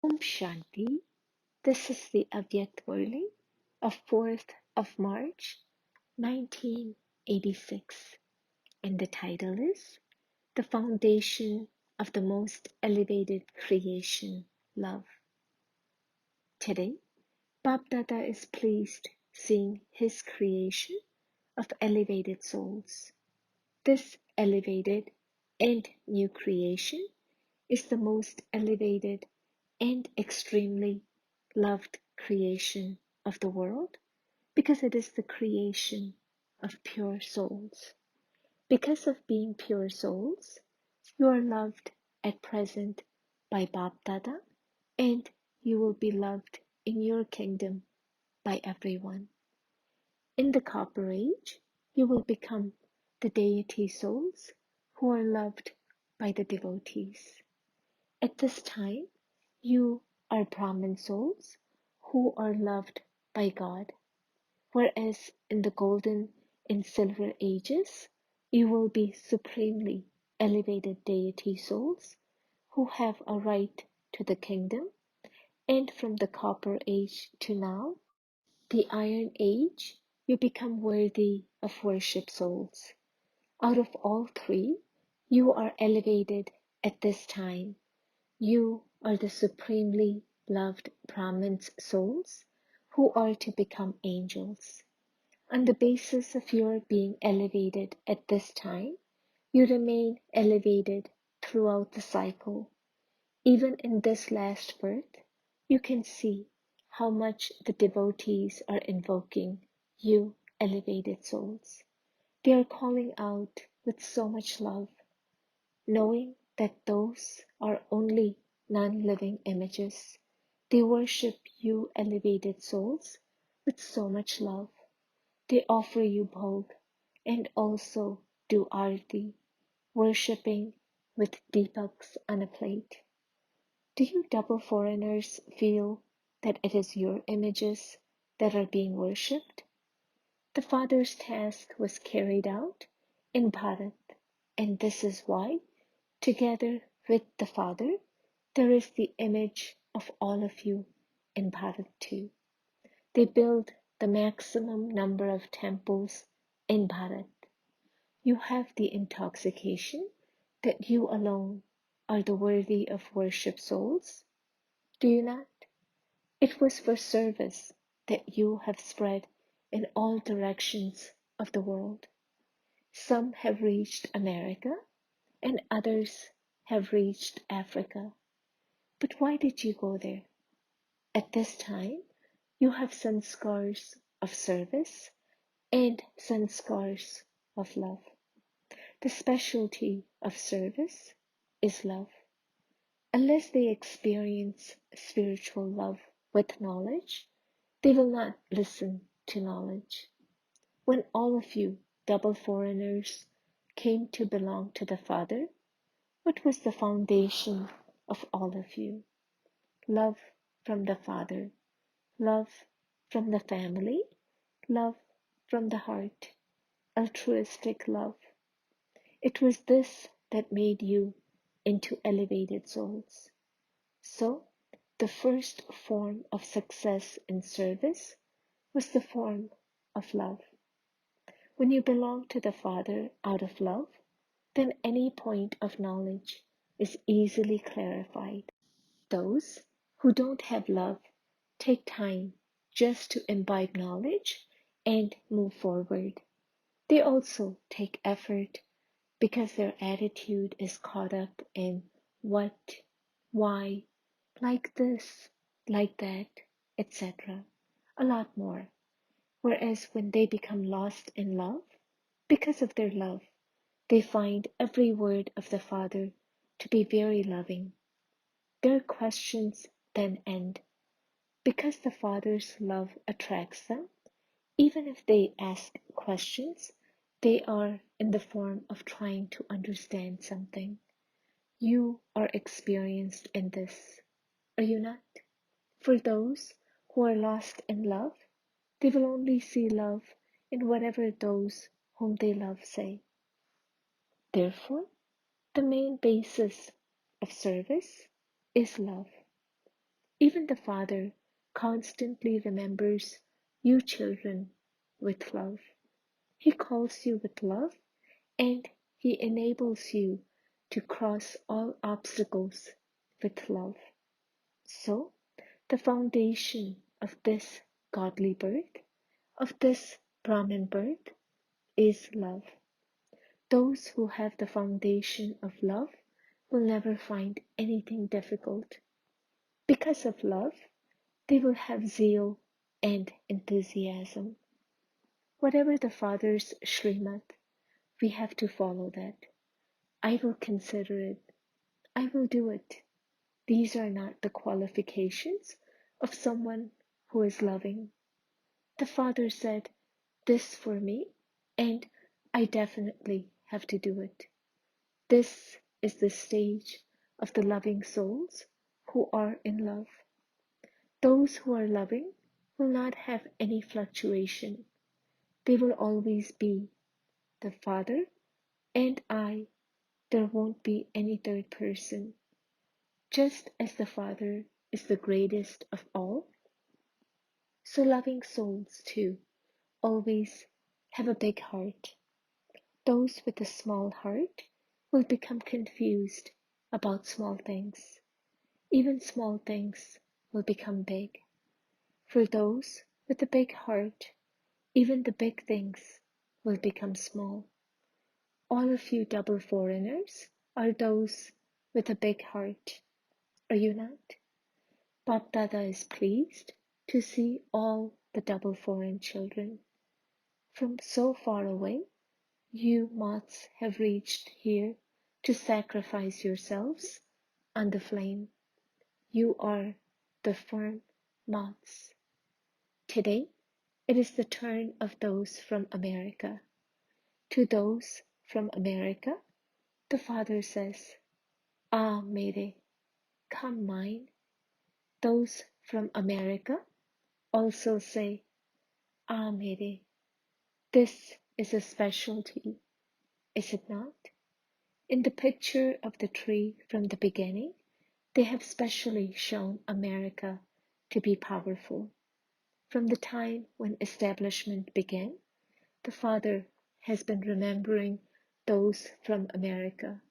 Om Shanti. This is the Avyakt Murli of 4th of March, 1986. And the title is The Foundation of the Most Elevated Creation, Love. Today, Bapdada is pleased seeing his creation of elevated souls. This elevated and new creation is the most elevated and extremely loved creation of the world because it is the creation of pure souls. Because of being pure souls, you are loved at present by Bapdada, and you will be loved in your kingdom by everyone. In the Copper Age, you will become the deity souls who are loved by the devotees. At this time, you are Brahmin souls who are loved by God, whereas in the Golden and Silver Ages, you will be supremely elevated deity souls who have a right to the kingdom, and from the Copper Age to now, the Iron Age, you become worthy of worship souls. Out of all three, you are elevated at this time. You are the supremely loved Brahmins souls who are to become angels. On the basis of your being elevated at this time, you remain elevated throughout the cycle. Even in this last birth, you can see how much the devotees are invoking you elevated souls. They are calling out with so much love, knowing that those are only non-living images. They worship you elevated souls with so much love. They offer you bhog and also do arti, worshipping with deepaks on a plate. Do you double foreigners feel that it is your images that are being worshipped? The Father's task was carried out in Bharat, and this is why, together with the Father, there is the image of all of you in Bharat too. They build the maximum number of temples in Bharat. You have the intoxication that you alone are the worthy of worship souls. Do you not? It was for service that you have spread in all directions of the world. Some have reached America and others have reached Africa. But why did you go there? At this time, you have sanskars of service and sanskars of love. The specialty of service is love. Unless they experience spiritual love with knowledge, they will not listen to knowledge. When all of you double foreigners came to belong to the Father, what was the foundation of all of you? Love from the Father, love from the family, love from the heart, altruistic love. It was this that made you into elevated souls. So, the first form of success in service was the form of love. When you belong to the Father out of love, then any point of knowledge is easily clarified. Those who don't have love take time just to imbibe knowledge and move forward. They also take effort because their attitude is caught up in what, why, like this, like that, etc. A lot more. Whereas when they become lost in love, because of their love, they find every word of the Father to be very loving. Their questions then end. Because the Father's love attracts them, even if they ask questions, they are in the form of trying to understand something. You are experienced in this, are you not? For those who are lost in love, they will only see love in whatever those whom they love say. Therefore, the main basis of service is love. Even the Father constantly remembers you children with love. He calls you with love and He enables you to cross all obstacles with love. So, the foundation of this godly birth, of this Brahmin birth, is love. Those who have the foundation of love will never find anything difficult. Because of love, they will have zeal and enthusiasm. Whatever the Father's Srimad, we have to follow that. I will consider it. I will do it. These are not the qualifications of someone who is loving. The Father said this for me, and I definitely have to do it. This is the stage of the loving souls who are in love. Those who are loving will not have any fluctuation. They will always be the Father and I. There won't be any third person. Just as the Father is the greatest of all, so loving souls too always have a big heart. Those with a small heart will become confused about small things. Even small things will become big. For those with a big heart, even the big things will become small. All of you double foreigners are those with a big heart, are you not? Bap Dada is pleased to see all the double foreign children. From so far away, you moths have reached here to sacrifice yourselves on the flame. You are the firm moths. Today, it is the turn of those from America. To those from America, the Father says, Ah, Mere, come mine. Those from America also say, Ah, Mere, this is a specialty, is it not? In the picture of the tree from the beginning, they have specially shown America to be powerful. From the time when establishment began, the Father has been remembering those from America.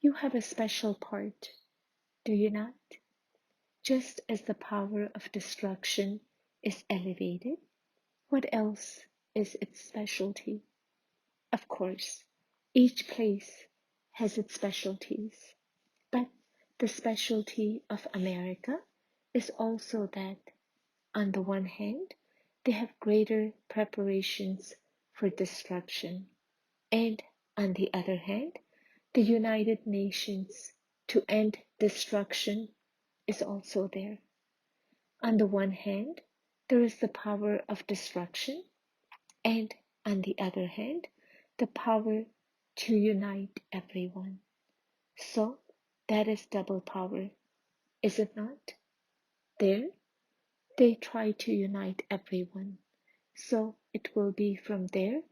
You have a special part, do you not? Just as the power of destruction is elevated, what else is its specialty? Of course, each place has its specialties, but the specialty of America is also that, on the one hand, they have greater preparations for destruction, and on the other hand, the United Nations to end destruction is also there. On the one hand, there is the power of destruction, and on the other hand, the power to unite everyone. So, that is double power, is it not? There, they try to unite everyone. So, it will be from there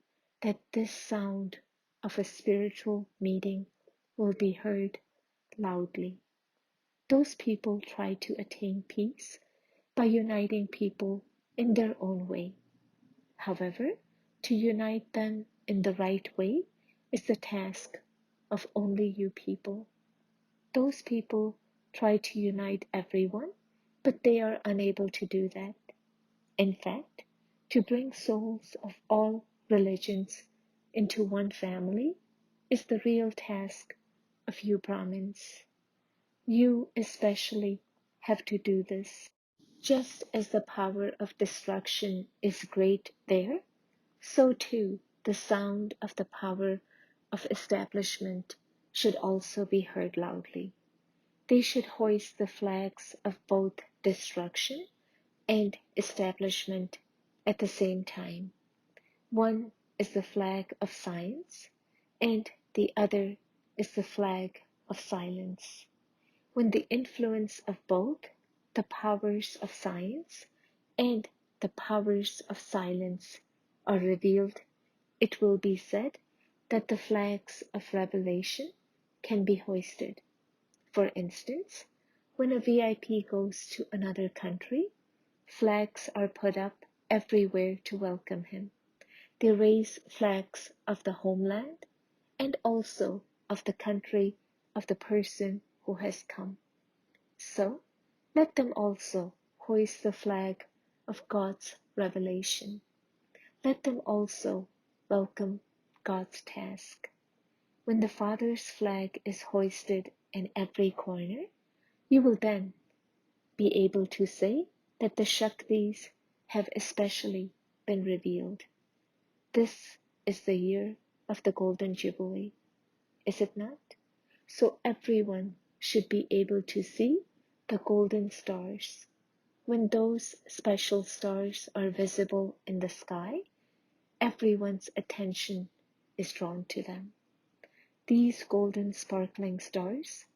that this sound of a spiritual meeting will be heard loudly. Those people try to attain peace by uniting people in their own way. However, to unite them in the right way is the task of only you people. Those people try to unite everyone, but they are unable to do that. In fact, to bring souls of all religions into one family is the real task of you Brahmins. You especially have to do this. Just as the power of destruction is great there, so too the sound of the power of establishment should also be heard loudly. They should hoist the flags of both destruction and establishment at the same time. One is the flag of science, and the other is the flag of silence. When the influence of both the powers of science and the powers of silence are revealed, it will be said that the flags of revelation can be hoisted. For instance, When a VIP goes to another country, flags are put up everywhere to welcome him. They raise flags of the homeland and also of the country of the person who has come. So, let them also hoist the flag of God's revelation. Let them also welcome God's task. When the Father's flag is hoisted in every corner, you will then be able to say that the Shaktis have especially been revealed. This is the year of the Golden Jubilee, is it not? So everyone should be able to see the golden stars. When those special stars are visible in the sky, everyone's attention is drawn to them. These golden sparkling stars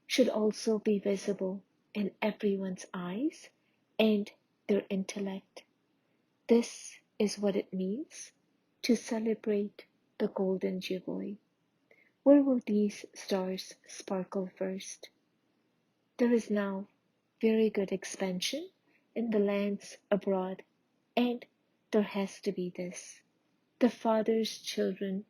should also be visible in everyone's eyes and their intellect. This is what it means to celebrate the Golden Jubilee. Where will these stars sparkle first? There is now very good expansion in the lands abroad, and there has to be this. The Father's children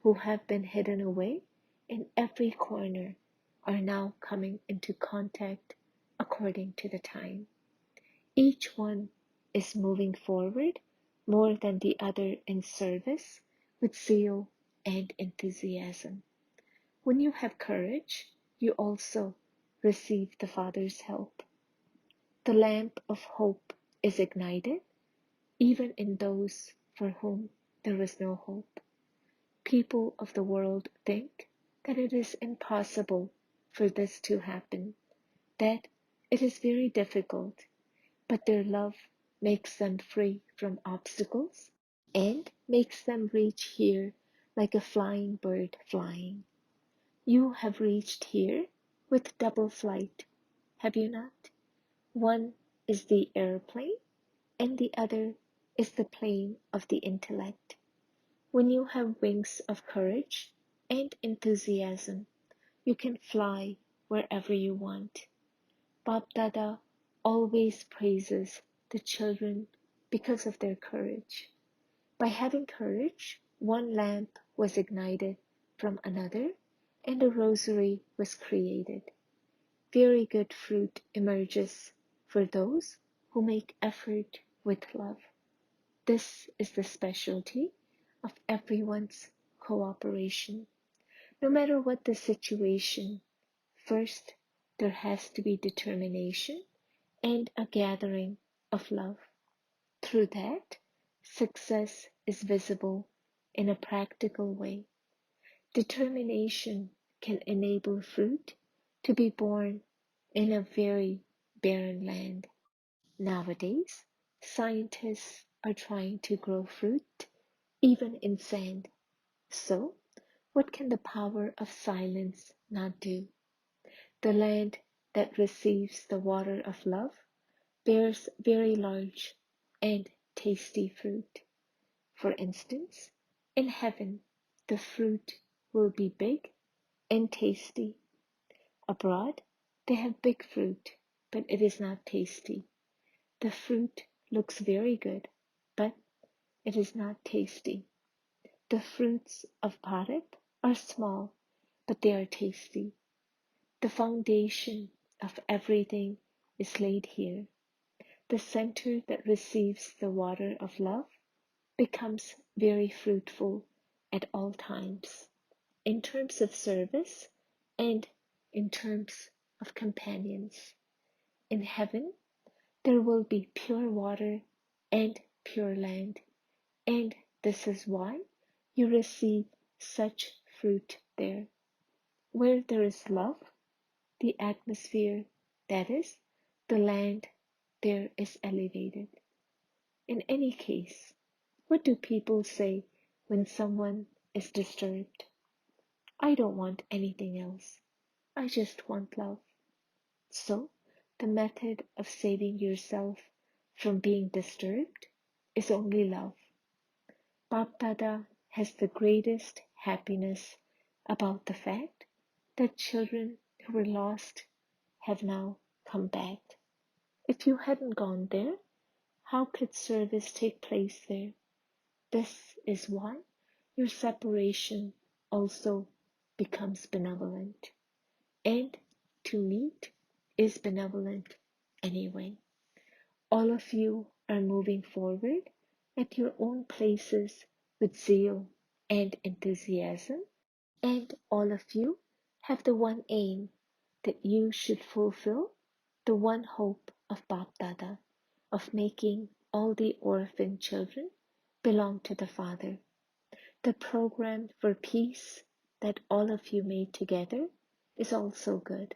who have been hidden away in every corner are now coming into contact according to the time. Each one is moving forward more than the other in service with zeal and enthusiasm. When you have courage, you also receive the Father's help. The lamp of hope is ignited even in those for whom there is no hope. People of the world think that it is impossible for this to happen, that it is very difficult, but their love makes them free from obstacles and makes them reach here like a flying bird flying. You have reached here with double flight, have you not? One is the airplane, and the other is the plane of the intellect. When you have wings of courage and enthusiasm, you can fly wherever you want. Bab Dada always praises the children because of their courage. By having courage, one lamp was ignited from another, and a rosary was created. Very good fruit emerges for those who make effort with love. This is the specialty of everyone's cooperation. No matter what the situation, first there has to be determination and a gathering of love. Through that, success is visible in a practical way. Determination can enable fruit to be born in a very barren land. Nowadays, scientists are trying to grow fruit even in sand. So, what can the power of silence not do? The land that receives the water of love bears very large and tasty fruit. For instance, in heaven, the fruit will be big and tasty. Abroad, they have big fruit, but it is not tasty. The fruit looks very good, but it is not tasty. The fruits of Bharat are small, but they are tasty. The foundation of everything is laid here. The center that receives the water of love becomes very fruitful at all times, in terms of service and in terms of companions. In heaven, there will be pure water and pure land, and this is why you receive such fruit there. Where there is love, the atmosphere, that is, the land, there is elevated. In any case, what do people say when someone is disturbed? I don't want anything else. I just want love. So, the method of saving yourself from being disturbed is only love. Bap Dada has the greatest happiness about the fact that children who were lost have now come back. If you hadn't gone there, how could service take place there? This is why your separation also becomes benevolent. And to meet is benevolent anyway. All of you are moving forward at your own places with zeal and enthusiasm, and all of you have the one aim that you should fulfill the one hope of Bap Dada, of making all the orphan children belong to the Father. The program for peace that all of you made together is also good.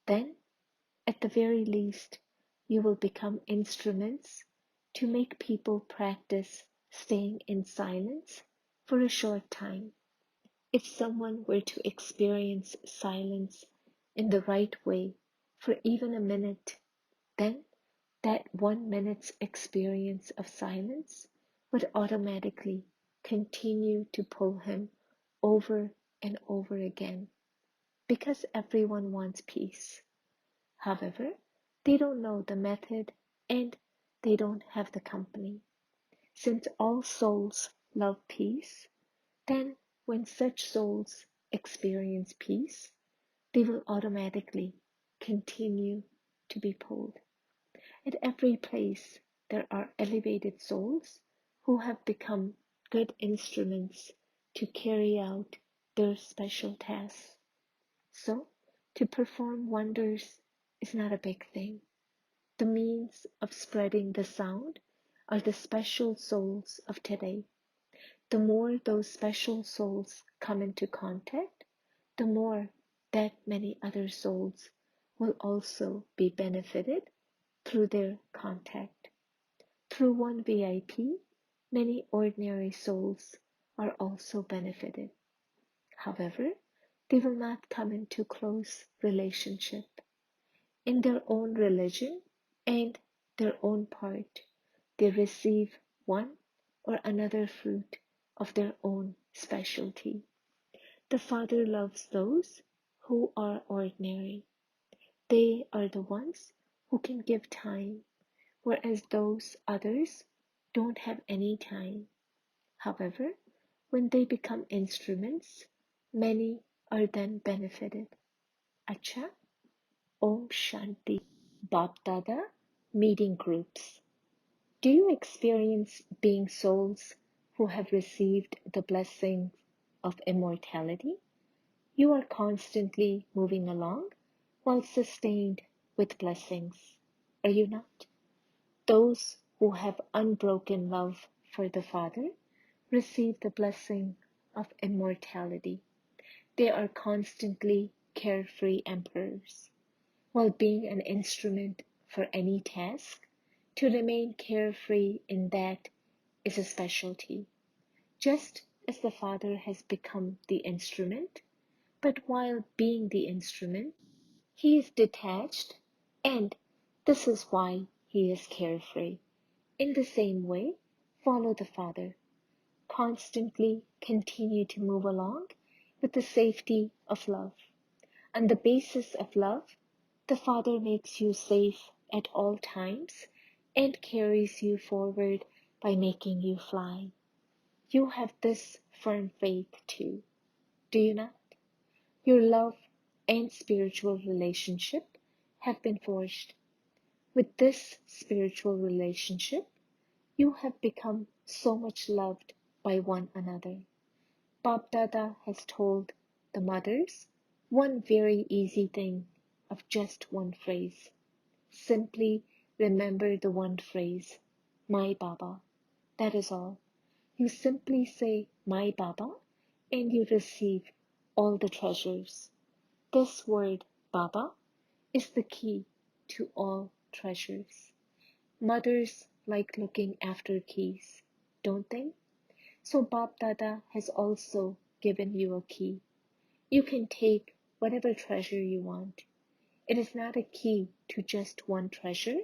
Then, at the very least, you will become instruments to make people practice staying in silence for a short time. If someone were to experience silence in the right way for even a minute, then that 1 minute's experience of silence would automatically continue to pull him over and over again, because everyone wants peace. However, they don't know the method and they don't have the company. Since all souls love peace, then when such souls experience peace, they will automatically continue to be pulled. At every place, there are elevated souls who have become good instruments to carry out their special tasks. So, to perform wonders is not a big thing. The means of spreading the sound are the special souls of today. The more those special souls come into contact, the more that many other souls will also be benefited through their contact. Through one VIP, many ordinary souls are also benefited. However, they will not come into close relationship. In their own religion and their own part, they receive one or another fruit of their own specialty. The Father loves those who are ordinary. They are the ones who can give time, whereas those others don't have any time. However, when they become instruments, many are then benefited. Acha, Om Shanti. Bap Dada meeting groups. Do you experience being souls who have received the blessing of immortality? You are constantly moving along while sustained with blessings, are you not? Those who have unbroken love for the Father receive the blessing of immortality. They are constantly carefree emperors. While being an instrument for any task, to remain carefree in that is a specialty. Just as the Father has become the instrument, but while being the instrument, he is detached, and this is why he is carefree. In the same way, follow the Father. Constantly continue to move along with the safety of love. On the basis of love, the Father makes you safe at all times and carries you forward by making you fly. You have this firm faith too, do you not? Your love and spiritual relationship have been forged. With this spiritual relationship, you have become so much loved by one another. Bap Dada has told the mothers one very easy thing of just one phrase. Simply remember the one phrase, my Baba. That is all. You simply say, my Baba, and you receive all the treasures. This word, Baba, is the key to all treasures. Mothers like looking after keys, don't they? So Bap Dada has also given you a key. You can take whatever treasure you want. It is not a key to just one treasure.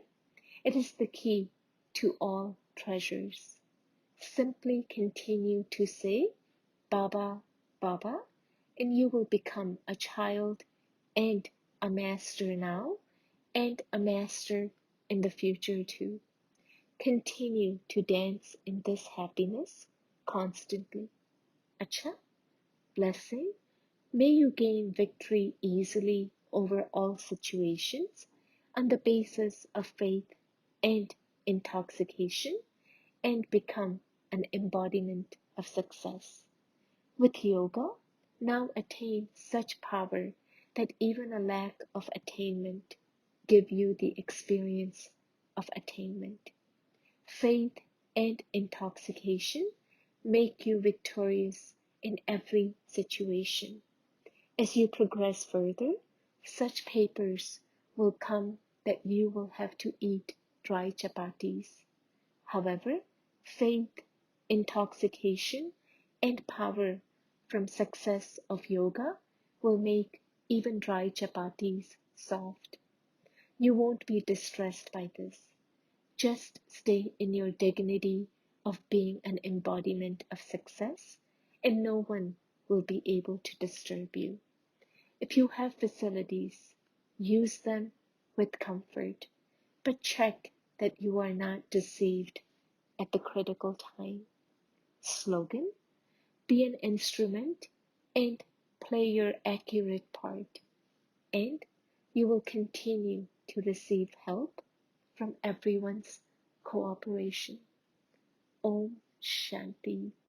It is the key to all treasures. Simply continue to say, Baba, Baba, and you will become a child and a master now and a master in the future too. Continue to dance in this happiness constantly. Acha, blessing. May you gain victory easily over all situations on the basis of faith and intoxication and become an embodiment of success. With yoga, now attain such power that even a lack of attainment give you the experience of attainment. Faith and intoxication make you victorious in every situation. As you progress further, such papers will come that you will have to eat dry chapatis. However, faith, intoxication, and power from success of yoga will make even dry chapatis soft. You won't be distressed by this. Just stay in your dignity of being an embodiment of success, and no one will be able to disturb you. If you have facilities, use them with comfort, but check that you are not deceived at the critical time. Slogan: be an instrument and play your accurate part, and you will continue to receive help from everyone's cooperation. Om Shanti.